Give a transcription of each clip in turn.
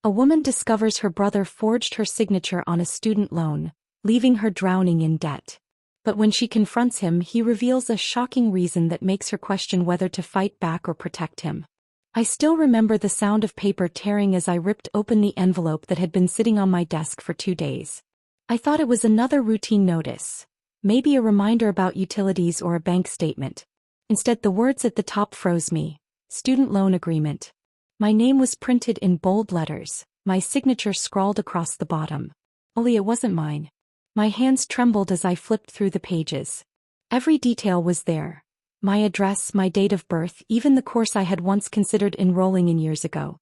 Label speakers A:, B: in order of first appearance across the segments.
A: A woman discovers her brother forged her signature on a student loan, leaving her drowning in debt. But when she confronts him, he reveals a shocking reason that makes her question whether to fight back or protect him. I still remember the sound of paper tearing as I ripped open the envelope that had been sitting on my desk for 2 days. I thought it was another routine notice, maybe a reminder about utilities or a bank statement. Instead, the words at the top froze me. Student loan agreement. My name was printed in bold letters, my signature scrawled across the bottom. Only it wasn't mine. My hands trembled as I flipped through the pages. Every detail was there. My address, my date of birth, even the course I had once considered enrolling in years ago.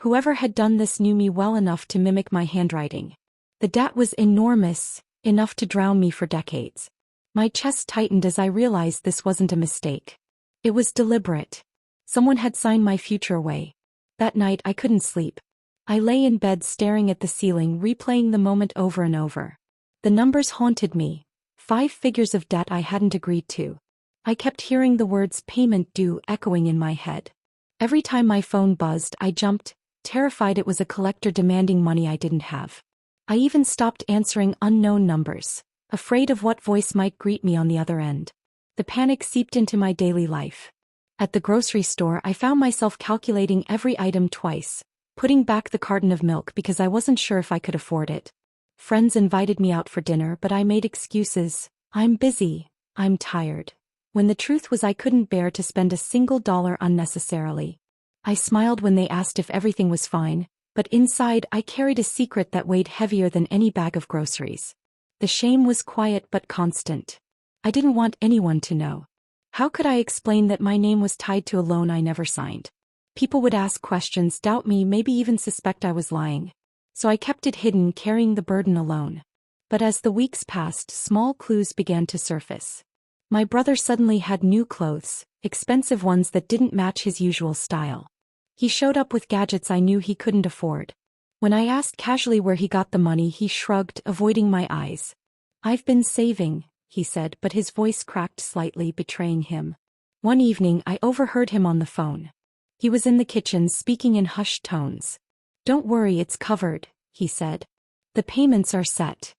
A: Whoever had done this knew me well enough to mimic my handwriting. The debt was enormous, enough to drown me for decades. My chest tightened as I realized this wasn't a mistake. It was deliberate. Someone had signed my future away. That night I couldn't sleep. I lay in bed staring at the ceiling, replaying the moment over and over. The numbers haunted me. 5 figures of debt I hadn't agreed to. I kept hearing the words payment due echoing in my head. Every time my phone buzzed, I jumped, terrified it was a collector demanding money I didn't have. I even stopped answering unknown numbers, afraid of what voice might greet me on the other end. The panic seeped into my daily life. At the grocery store, I found myself calculating every item twice, putting back the carton of milk because I wasn't sure if I could afford it. Friends invited me out for dinner, but I made excuses. I'm busy. I'm tired. When the truth was I couldn't bear to spend a single dollar unnecessarily. I smiled when they asked if everything was fine, but inside I carried a secret that weighed heavier than any bag of groceries. The shame was quiet but constant. I didn't want anyone to know. How could I explain that my name was tied to a loan I never signed? People would ask questions, doubt me, maybe even suspect I was lying. So I kept it hidden, carrying the burden alone. But as the weeks passed, small clues began to surface. My brother suddenly had new clothes, expensive ones that didn't match his usual style. He showed up with gadgets I knew he couldn't afford. When I asked casually where he got the money, he shrugged, avoiding my eyes. I've been saving, he said, but his voice cracked slightly, betraying him. One evening, I overheard him on the phone. He was in the kitchen, speaking in hushed tones. Don't worry, it's covered, he said. The payments are set.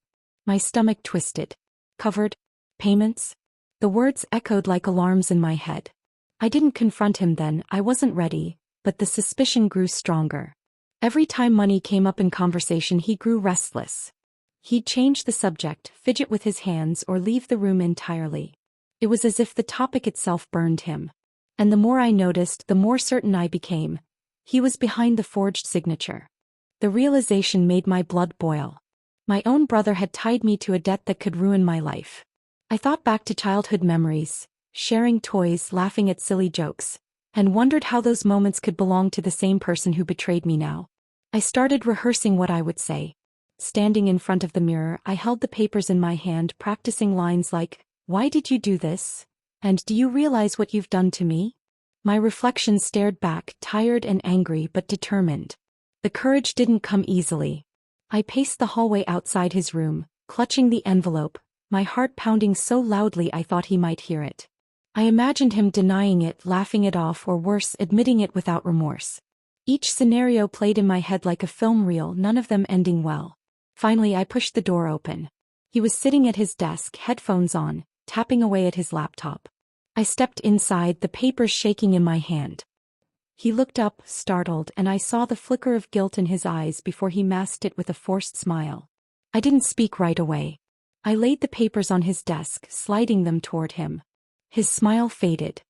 A: My stomach twisted. Covered? Payments? The words echoed like alarms in my head. I didn't confront him then, I wasn't ready, but the suspicion grew stronger. Every time money came up in conversation, he grew restless. He'd change the subject, fidget with his hands, or leave the room entirely. It was as if the topic itself burned him. And the more I noticed, the more certain I became. He was behind the forged signature. The realization made my blood boil. My own brother had tied me to a debt that could ruin my life. I thought back to childhood memories, sharing toys, laughing at silly jokes, and wondered how those moments could belong to the same person who betrayed me now. I started rehearsing what I would say. Standing in front of the mirror, I held the papers in my hand, practicing lines like, "Why did you do this? And do you realize what you've done to me?" My reflection stared back, tired and angry but determined. The courage didn't come easily. I paced the hallway outside his room, clutching the envelope, my heart pounding so loudly I thought he might hear it. I imagined him denying it, laughing it off, or worse, admitting it without remorse. Each scenario played in my head like a film reel, none of them ending well. Finally, I pushed the door open. He was sitting at his desk, headphones on, tapping away at his laptop. I stepped inside, the papers shaking in my hand. He looked up, startled, and I saw the flicker of guilt in his eyes before he masked it with a forced smile. I didn't speak right away. I laid the papers on his desk, sliding them toward him. His smile faded.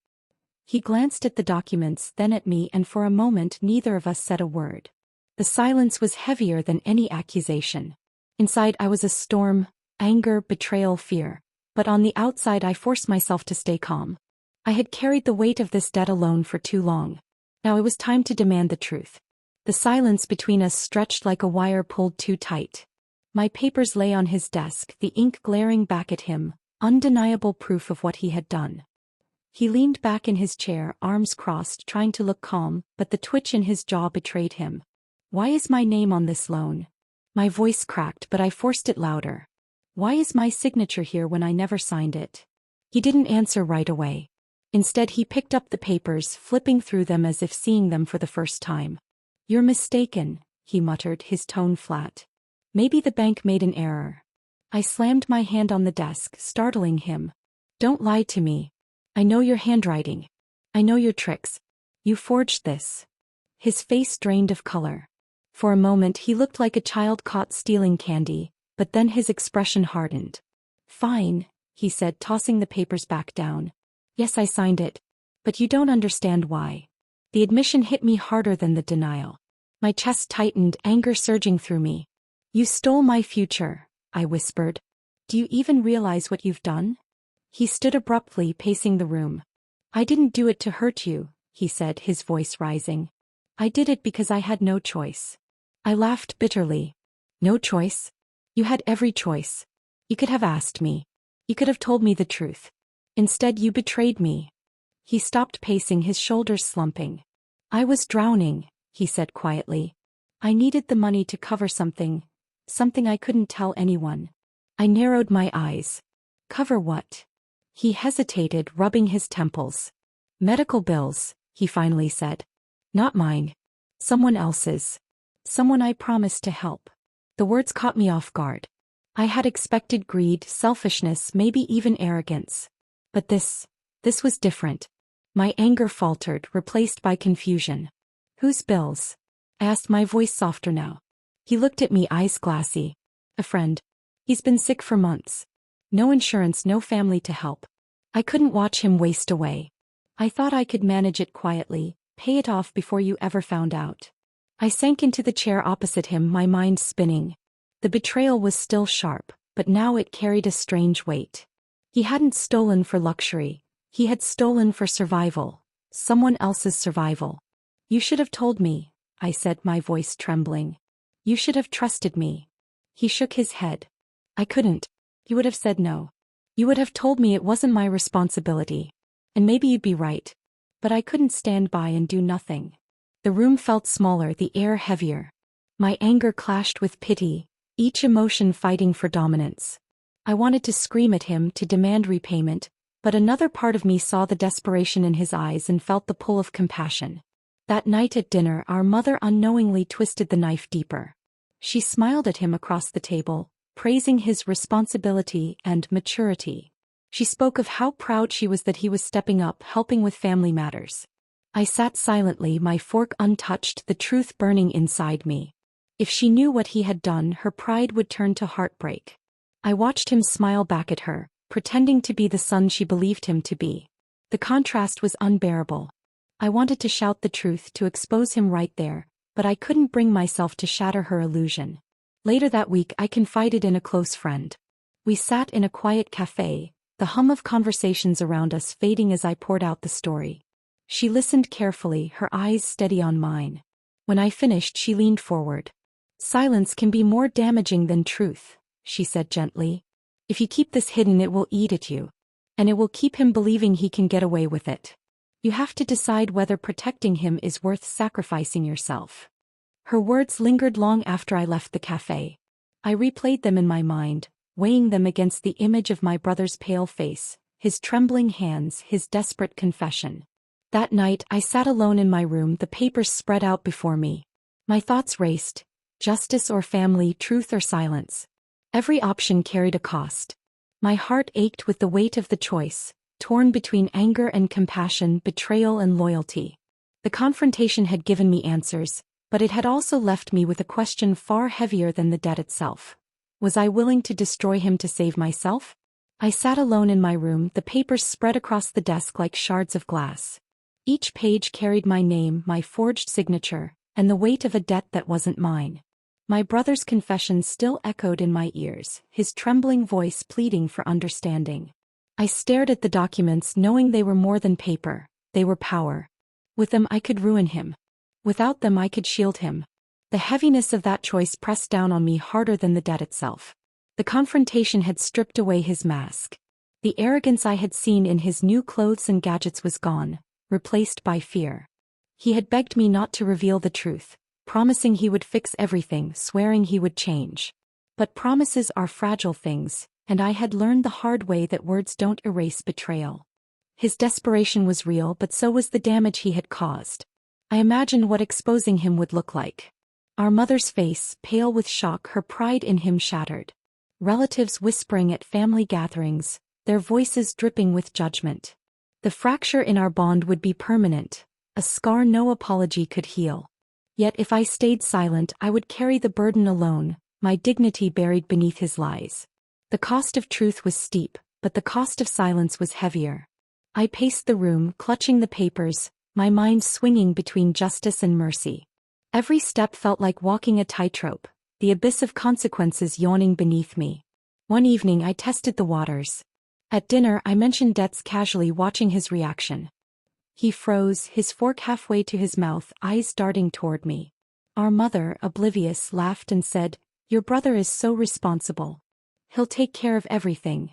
A: He glanced at the documents, then at me, and for a moment neither of us said a word. The silence was heavier than any accusation. Inside I was a storm, anger, betrayal, fear. But on the outside I forced myself to stay calm. I had carried the weight of this debt alone for too long. Now it was time to demand the truth. The silence between us stretched like a wire pulled too tight. My papers lay on his desk, the ink glaring back at him, undeniable proof of what he had done. He leaned back in his chair, arms crossed, trying to look calm, but the twitch in his jaw betrayed him. "Why is my name on this loan?" My voice cracked, but I forced it louder. "Why is my signature here when I never signed it?" He didn't answer right away. Instead, he picked up the papers, flipping through them as if seeing them for the first time. "You're mistaken," he muttered, his tone flat. Maybe the bank made an error. I slammed my hand on the desk, startling him. Don't lie to me. I know your handwriting. I know your tricks. You forged this. His face drained of color. For a moment he looked like a child caught stealing candy, but then his expression hardened. Fine, he said, tossing the papers back down. Yes, I signed it. But you don't understand why. The admission hit me harder than the denial. My chest tightened, anger surging through me. You stole my future, I whispered. Do you even realize what you've done? He stood abruptly, pacing the room. I didn't do it to hurt you, he said, his voice rising. I did it because I had no choice. I laughed bitterly. No choice? You had every choice. You could have asked me. You could have told me the truth. Instead, you betrayed me. He stopped pacing, his shoulders slumping. I was drowning, he said quietly. I needed the money to cover something I couldn't tell anyone. I narrowed my eyes. Cover what? He hesitated, rubbing his temples. Medical bills, he finally said. Not mine. Someone else's. Someone I promised to help. The words caught me off guard. I had expected greed, selfishness, maybe even arrogance. But this was different. My anger faltered, replaced by confusion. Whose bills? I asked, my voice softer now. He looked at me, eyes glassy. A friend. He's been sick for months. No insurance, no family to help. I couldn't watch him waste away. I thought I could manage it quietly, pay it off before you ever found out. I sank into the chair opposite him, my mind spinning. The betrayal was still sharp, but now it carried a strange weight. He hadn't stolen for luxury. He had stolen for survival. Someone else's survival. You should have told me, I said, my voice trembling. You should have trusted me. He shook his head. I couldn't. You would have said no. You would have told me it wasn't my responsibility. And maybe you'd be right. But I couldn't stand by and do nothing. The room felt smaller, the air heavier. My anger clashed with pity, each emotion fighting for dominance. I wanted to scream at him, to demand repayment, but another part of me saw the desperation in his eyes and felt the pull of compassion. That night at dinner, our mother unknowingly twisted the knife deeper. She smiled at him across the table, praising his responsibility and maturity. She spoke of how proud she was that he was stepping up, helping with family matters. I sat silently, my fork untouched, the truth burning inside me. If she knew what he had done, her pride would turn to heartbreak. I watched him smile back at her, pretending to be the son she believed him to be. The contrast was unbearable. I wanted to shout the truth, to expose him right there, but I couldn't bring myself to shatter her illusion. Later that week, I confided in a close friend. We sat in a quiet cafe, the hum of conversations around us fading as I poured out the story. She listened carefully, her eyes steady on mine. When I finished, she leaned forward. Silence can be more damaging than truth, she said gently. If you keep this hidden, it will eat at you. And it will keep him believing he can get away with it. You have to decide whether protecting him is worth sacrificing yourself. Her words lingered long after I left the cafe. I replayed them in my mind, weighing them against the image of my brother's pale face, his trembling hands, his desperate confession. That night, I sat alone in my room, the papers spread out before me. My thoughts raced. Justice or family, truth or silence. Every option carried a cost. My heart ached with the weight of the choice, torn between anger and compassion, betrayal and loyalty. The confrontation had given me answers, but it had also left me with a question far heavier than the debt itself. Was I willing to destroy him to save myself? I sat alone in my room, the papers spread across the desk like shards of glass. Each page carried my name, my forged signature, and the weight of a debt that wasn't mine. My brother's confession still echoed in my ears, his trembling voice pleading for understanding. I stared at the documents, knowing they were more than paper, they were power. With them I could ruin him. Without them I could shield him. The heaviness of that choice pressed down on me harder than the debt itself. The confrontation had stripped away his mask. The arrogance I had seen in his new clothes and gadgets was gone, replaced by fear. He had begged me not to reveal the truth, promising he would fix everything, swearing he would change. But promises are fragile things, and I had learned the hard way that words don't erase betrayal. His desperation was real, but so was the damage he had caused. I imagined what exposing him would look like. Our mother's face, pale with shock, her pride in him shattered. Relatives whispering at family gatherings, their voices dripping with judgment. The fracture in our bond would be permanent, a scar no apology could heal. Yet if I stayed silent, I would carry the burden alone, my dignity buried beneath his lies. The cost of truth was steep, but the cost of silence was heavier. I paced the room, clutching the papers, my mind swinging between justice and mercy. Every step felt like walking a tightrope, the abyss of consequences yawning beneath me. One evening I tested the waters. At dinner I mentioned debts casually, watching his reaction. He froze, his fork halfway to his mouth, eyes darting toward me. Our mother, oblivious, laughed and said, "Your brother is so responsible. He'll take care of everything."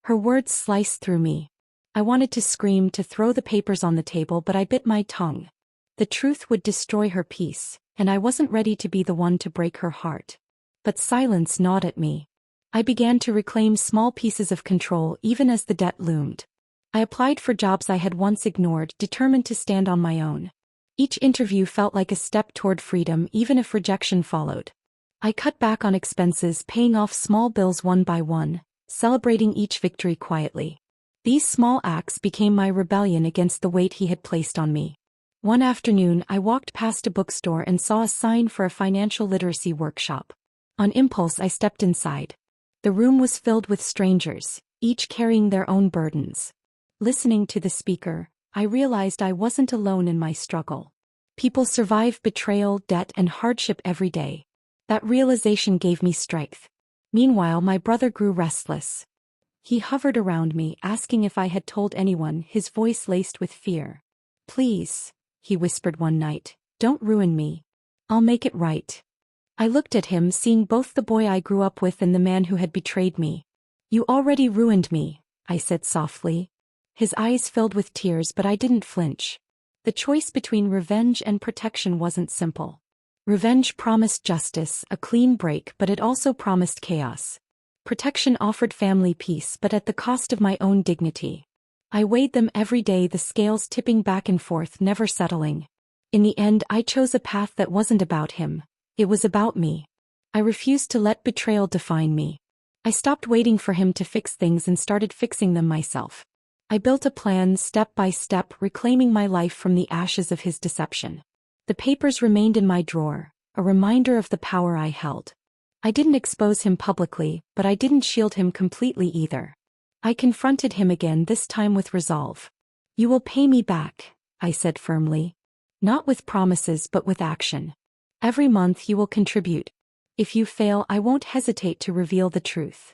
A: Her words sliced through me. I wanted to scream, to throw the papers on the table, but I bit my tongue. The truth would destroy her peace, and I wasn't ready to be the one to break her heart. But silence gnawed at me. I began to reclaim small pieces of control even as the debt loomed. I applied for jobs I had once ignored, determined to stand on my own. Each interview felt like a step toward freedom, even if rejection followed. I cut back on expenses, paying off small bills one by one, celebrating each victory quietly. These small acts became my rebellion against the weight he had placed on me. One afternoon I walked past a bookstore and saw a sign for a financial literacy workshop. On impulse I stepped inside. The room was filled with strangers, each carrying their own burdens. Listening to the speaker, I realized I wasn't alone in my struggle. People survive betrayal, debt, and hardship every day. That realization gave me strength. Meanwhile, my brother grew restless. He hovered around me, asking if I had told anyone, his voice laced with fear. "Please," he whispered one night, "don't ruin me. I'll make it right." I looked at him, seeing both the boy I grew up with and the man who had betrayed me. "You already ruined me," I said softly. His eyes filled with tears, but I didn't flinch. The choice between revenge and protection wasn't simple. Revenge promised justice, a clean break, but it also promised chaos. Protection offered family peace, but at the cost of my own dignity. I weighed them every day, the scales tipping back and forth, never settling. In the end, I chose a path that wasn't about him. It was about me. I refused to let betrayal define me. I stopped waiting for him to fix things and started fixing them myself. I built a plan, step by step, reclaiming my life from the ashes of his deception. The papers remained in my drawer, a reminder of the power I held. I didn't expose him publicly, but I didn't shield him completely either. I confronted him again, this time with resolve. "You will pay me back," I said firmly. "Not with promises, but with action. Every month you will contribute. If you fail, I won't hesitate to reveal the truth."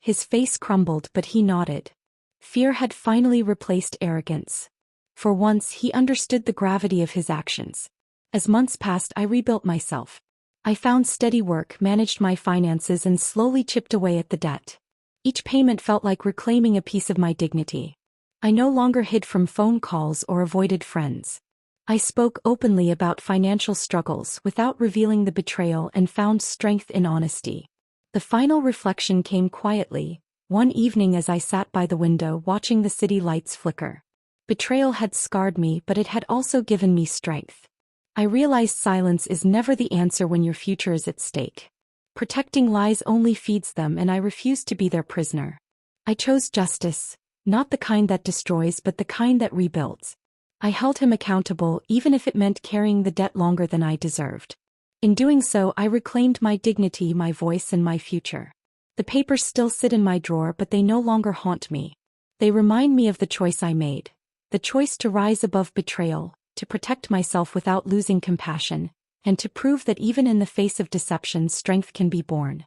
A: His face crumbled, but he nodded. Fear had finally replaced arrogance. For once, he understood the gravity of his actions. As months passed, I rebuilt myself. I found steady work, managed my finances, and slowly chipped away at the debt. Each payment felt like reclaiming a piece of my dignity. I no longer hid from phone calls or avoided friends. I spoke openly about financial struggles without revealing the betrayal and found strength in honesty. The final reflection came quietly, one evening as I sat by the window watching the city lights flicker. Betrayal had scarred me, but it had also given me strength. I realized silence is never the answer when your future is at stake. Protecting lies only feeds them, and I refused to be their prisoner. I chose justice, not the kind that destroys but the kind that rebuilds. I held him accountable, even if it meant carrying the debt longer than I deserved. In doing so, I reclaimed my dignity, my voice, and my future. The papers still sit in my drawer, but they no longer haunt me. They remind me of the choice I made. The choice to rise above betrayal, to protect myself without losing compassion, and to prove that even in the face of deception, strength can be born.